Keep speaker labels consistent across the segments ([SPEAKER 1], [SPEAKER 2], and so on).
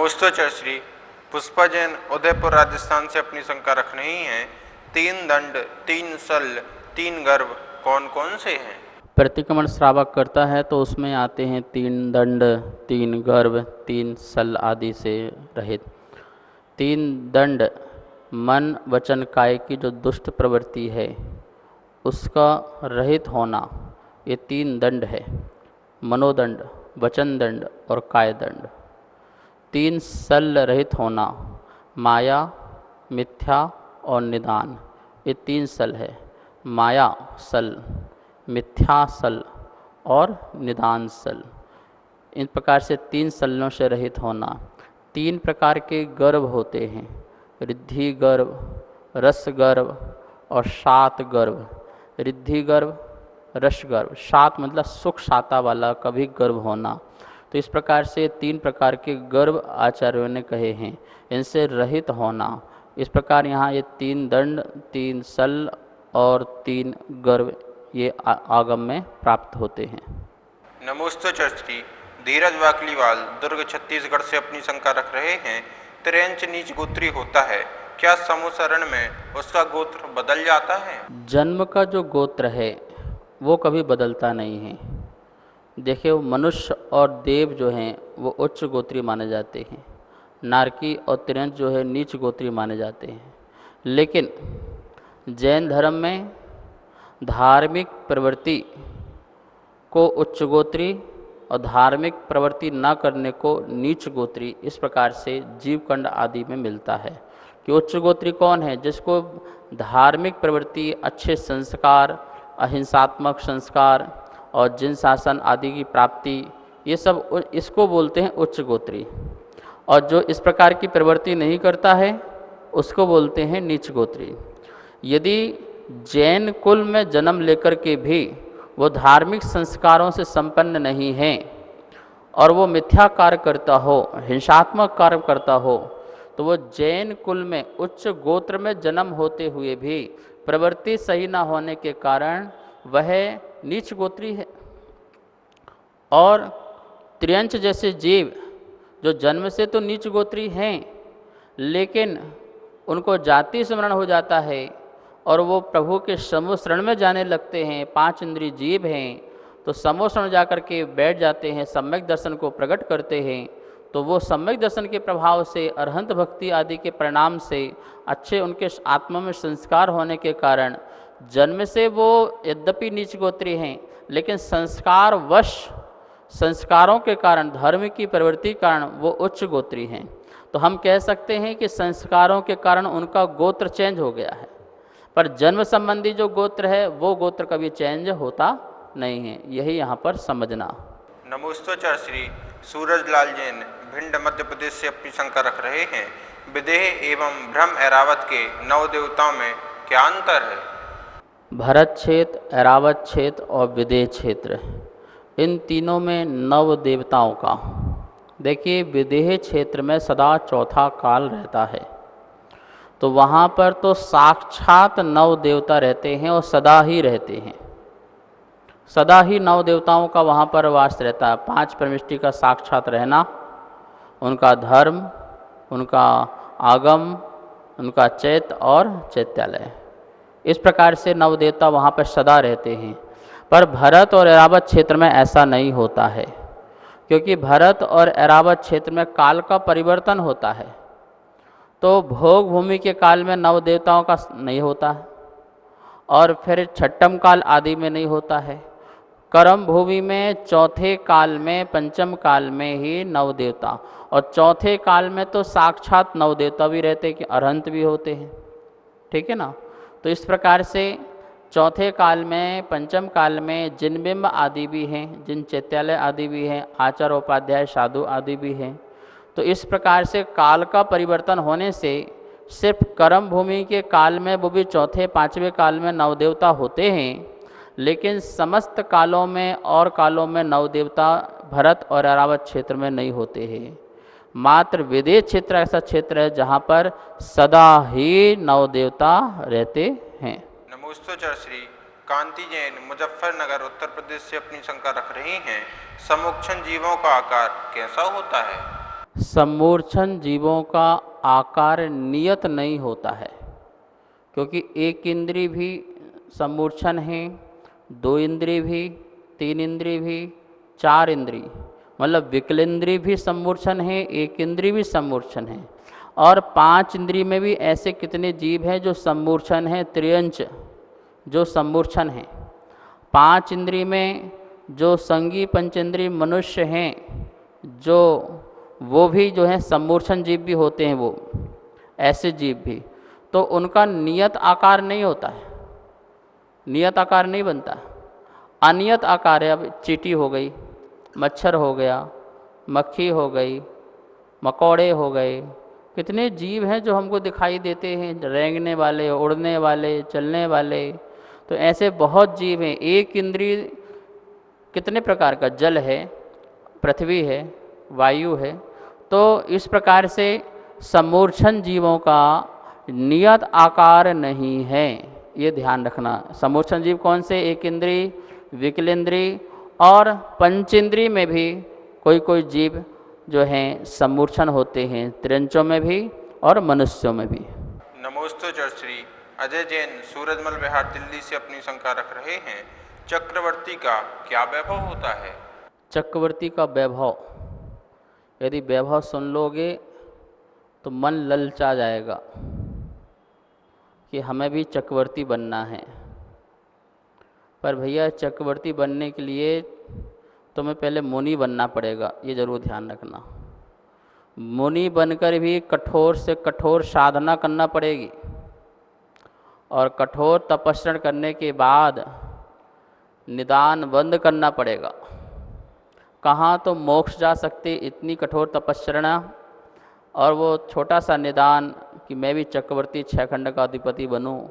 [SPEAKER 1] नमोस्तोचर श्री पुष्पा जैन उदयपुर राजस्थान से अपनी शंका रख रही हैं। 3 दंड, 3 सल, 3 गर्भ कौन कौन से हैं?
[SPEAKER 2] प्रतिक्रमण श्रावक करता है तो उसमें आते हैं 3 दंड, 3 गर्भ, 3 सल आदि से रहित। 3 दंड मन वचन काय की जो दुष्ट प्रवृत्ति है उसका रहित होना, ये 3 दंड है। मनोदंड, वचन दंड और काय दंड। 3 सल रहित होना, माया, मिथ्या और निदान, ये 3 सल है। माया सल, मिथ्या सल और निदान सल, इन प्रकार से 3 सलों से रहित होना। 3 प्रकार के गर्भ होते हैं, रिद्धि गर्भ, रस गर्भ और शात गर्भ। रिद्धि गर्भ, रस गर्भ, शात मतलब सुख शाता वाला कभी गर्भ होना। तो इस प्रकार से 3 प्रकार के गर्भ आचार्यों ने कहे हैं, इनसे रहित होना। इस प्रकार यहाँ ये 3 दंड, 3 सल और 3 गर्भ ये आगम में प्राप्त होते हैं।
[SPEAKER 1] नमोस्तोचर श्री धीरज वाकलीवाल दुर्ग छत्तीसगढ़ से अपनी शंका रख रहे हैं। 3 नीच गोत्री होता है, क्या समूसरण में उसका गोत्र बदल जाता है?
[SPEAKER 2] जन्म का जो गोत्र है वो कभी बदलता नहीं है। देखिए, मनुष्य और देव जो हैं वो उच्च गोत्री माने जाते हैं, नारकी और तिरंज जो है नीच गोत्री माने जाते हैं। लेकिन जैन धर्म में धार्मिक प्रवृत्ति को उच्च गोत्री और धार्मिक प्रवृत्ति न करने को नीच गोत्री, इस प्रकार से जीवकंड आदि में मिलता है। कि उच्च गोत्री कौन है? जिसको धार्मिक प्रवृत्ति, अच्छे संस्कार, अहिंसात्मक संस्कार और जिन शासन आदि की प्राप्ति, ये सब इसको बोलते हैं उच्च गोत्री। और जो इस प्रकार की प्रवृत्ति नहीं करता है उसको बोलते हैं नीच गोत्री। यदि जैन कुल में जन्म लेकर के भी वो धार्मिक संस्कारों से संपन्न नहीं हैं और वो मिथ्या कार्य करता हो, हिंसात्मक कार्य करता हो, तो वो जैन कुल में उच्च गोत्र में जन्म होते हुए भी प्रवृत्ति सही न होने के कारण वह नीच गोत्री है। और त्रियंच जैसे जीव जो जन्म से तो नीच गोत्री हैं, लेकिन उनको जाति स्मरण हो जाता है और वो प्रभु के समूह शरण में जाने लगते हैं, 5 इंद्रिय जीव हैं, तो समूह शरण जा कर के बैठ जाते हैं, सम्यक दर्शन को प्रकट करते हैं। तो वो सम्यक दर्शन के प्रभाव से, अरहंत भक्ति आदि के परिणाम से, अच्छे उनके आत्मा में संस्कार होने के कारण जन्म से वो यद्यपि नीच गोत्री हैं, लेकिन संस्कार वश, संस्कारों के कारण, धर्म की प्रवृत्ति के कारण वो उच्च गोत्री हैं। तो हम कह सकते हैं कि संस्कारों के कारण उनका गोत्र चेंज हो गया है, पर जन्म संबंधी जो गोत्र है वो गोत्र कभी चेंज होता नहीं है। यही यहाँ पर समझना।
[SPEAKER 1] नमोस्तोचर श्री सूरज लाल जैन भिंड मध्य प्रदेश से अपनी शंका रख रहे हैं। विदेह एवं ब्रह्म ऐरावत के 9 देवताओं में क्या अंतर है?
[SPEAKER 2] भरत क्षेत्र, ऐरावत क्षेत्र और विदेह क्षेत्र, इन तीनों में 9 देवताओं का, देखिए विदेह क्षेत्र में सदा चौथा काल रहता है, तो वहाँ पर तो साक्षात 9 देवता रहते हैं और सदा ही रहते हैं। सदा ही 9 देवताओं का वहाँ पर वास रहता है। 5 परमेष्टि का साक्षात रहना, उनका धर्म, उनका आगम, उनका चैत्य और चैत्यालय, इस प्रकार से 9 देवता वहाँ पर सदा रहते हैं। पर भरत और ऐरावत क्षेत्र में ऐसा नहीं होता है, क्योंकि भरत और ऐरावत क्षेत्र में काल का परिवर्तन होता है। तो भोग भूमि के काल में 9 देवताओं का नहीं होता है, और फिर छठम काल आदि में नहीं होता है। कर्म भूमि में चौथे काल में, पंचम काल में ही 9 देवता, और चौथे काल में तो साक्षात 9 देवता भी रहते हैं कि अरहंत भी होते हैं, ठीक है ना। तो इस प्रकार से चौथे काल में, पंचम काल में जिन बिंब आदि भी हैं, जिन चैत्यालय आदि भी हैं, आचार उपाध्याय साधु आदि भी हैं। तो इस प्रकार से काल का परिवर्तन होने से सिर्फ कर्म भूमि के काल में वो भी चौथे पांचवें काल में 9 देवता होते हैं, लेकिन समस्त कालों में और कालों में 9 देवता भरत और ऐरावत क्षेत्र में नहीं होते हैं। मात्र विदेह क्षेत्र ऐसा क्षेत्र है जहाँ पर सदा ही 9 देवता रहते हैं।
[SPEAKER 1] नमोस्तोचर श्री कांति जैन मुजफ्फरनगर उत्तर प्रदेश से अपनी शंका रख रही हैं। समोक्षण जीवों का आकार कैसा होता है?
[SPEAKER 2] सम्मूर्छन जीवों का आकार नियत नहीं होता है, क्योंकि एक इंद्रिय भी सम्मूर्छन है, दो इंद्रिय भी, तीन इंद्रिय भी, चार इंद्रिय, मतलब विकलेंद्रिय भी सम्मूर्छन है, एक इंद्रिय भी सम्मूर्छन है, और पांच इंद्रिय में भी ऐसे कितने जीव हैं जो सम्मूर्छन है, त्रियंच जो सम्मूर्छन है। पांच इंद्रिय में जो संगी पंचेंद्रिय मनुष्य हैं, जो वो भी जो है सम्मूर्छन जीव भी होते हैं, वो ऐसे जीव भी, तो उनका नियत आकार नहीं होता है, नियत आकार नहीं बनता, अनियत आकार है। अब चींटी हो गई, मच्छर हो गया, मक्खी हो गई, मकोड़े हो गए, कितने जीव हैं जो हमको दिखाई देते हैं, रेंगने वाले, उड़ने वाले, चलने वाले, तो ऐसे बहुत जीव हैं। एक इंद्रिय कितने प्रकार का, जल है, पृथ्वी है, वायु है, तो इस प्रकार से सम्मूर्छन जीवों का नियत आकार नहीं है, ये ध्यान रखना। सम्मूर्छन जीव कौन से, एक इंद्रिय, विकलेंद्रिय और पंचेंद्रिय में भी कोई कोई जीव जो हैं सम्मूर्छन होते हैं, त्रियंचों में भी और मनुष्यों में भी।
[SPEAKER 1] नमोस्तु श्री अजय जैन सूरजमल विहार दिल्ली से अपनी शंका रख रहे हैं, चक्रवर्ती का क्या वैभव होता है?
[SPEAKER 2] चक्रवर्ती का वैभव, यदि वैभव सुन लोगे तो मन ललचा जाएगा कि हमें भी चक्रवर्ती बनना है। पर भैया चक्रवर्ती बनने के लिए तुम्हें पहले मुनि बनना पड़ेगा, ये जरूर ध्यान रखना। मुनि बनकर भी कठोर से कठोर साधना करना पड़ेगी, और कठोर तपस्या करने के बाद निदान बंद करना पड़ेगा। कहाँ तो मोक्ष जा सकते इतनी कठोर तपस्या, और वो छोटा सा निदान कि मैं भी चक्रवर्ती 6 खंड का अधिपति बनूं,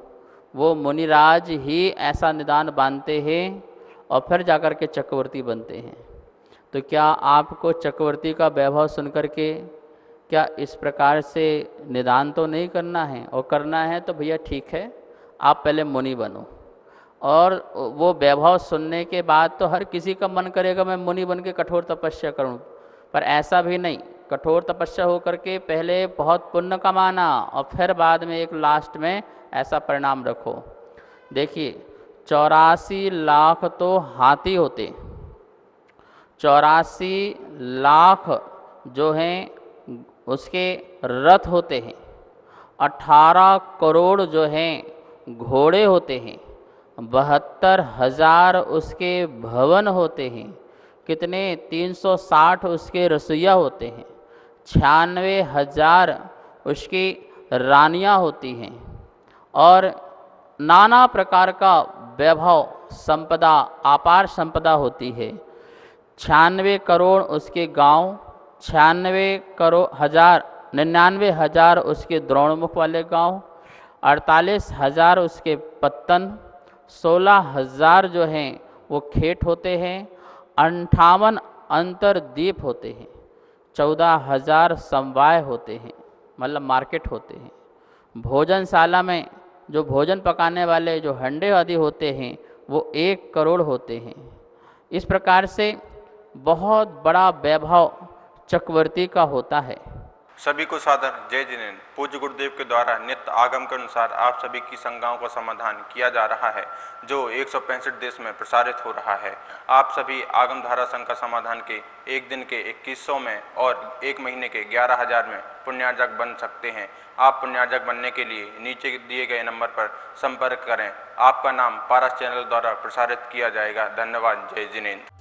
[SPEAKER 2] वो मुनिराज ही ऐसा निदान बांधते हैं और फिर जाकर के चक्रवर्ती बनते हैं। तो क्या आपको चक्रवर्ती का वैभव सुनकर के क्या इस प्रकार से निदान तो नहीं करना है, और करना है तो भैया ठीक है, आप पहले मुनि बनो, और वो वैभव सुनने के बाद तो हर किसी का मन करेगा मैं मुनि बन के कठोर तपस्या करूं, पर ऐसा भी नहीं। कठोर तपस्या हो करके पहले बहुत पुण्य कमाना और फिर बाद में एक लास्ट में ऐसा परिणाम रखो। देखिए 84 लाख तो हाथी होते, 84 लाख जो हैं उसके रथ होते हैं, 18 करोड़ जो हैं घोड़े होते हैं, 72,000 उसके भवन होते हैं, कितने 360 उसके रसोइया होते हैं, 96,000 उसकी रानियाँ होती हैं, और नाना प्रकार का वैभव संपदा, अपार संपदा होती है। 96 करोड़ उसके गांव, 99,000 उसके द्रोणमुख वाले गांव, 48,000 उसके पत्तन, 16,000 जो हैं वो खेत होते हैं, 58 अंतरद्वीप होते हैं, 14,000 समवाय होते हैं, मतलब मार्केट होते हैं। भोजनशाला में जो भोजन पकाने वाले जो हंडे आदि होते हैं वो 1 करोड़ होते हैं। इस प्रकार से बहुत बड़ा वैभव चक्रवर्ती का होता है।
[SPEAKER 1] सभी को सादर जय जिनेन्द्र। पूज्य गुरुदेव के द्वारा नित्य आगम के अनुसार आप सभी की शंकाओं का समाधान किया जा रहा है, जो 165 देश में प्रसारित हो रहा है। आप सभी आगम धारा संघ का समाधान के एक दिन के 2100 में और एक महीने के 11,000 में पुण्यार्जक बन सकते हैं। आप पुण्यार्जक बनने के लिए नीचे दिए गए नंबर पर संपर्क करें। आपका नाम पारस चैनल द्वारा प्रसारित किया जाएगा। धन्यवाद। जय जिनेन्द्र।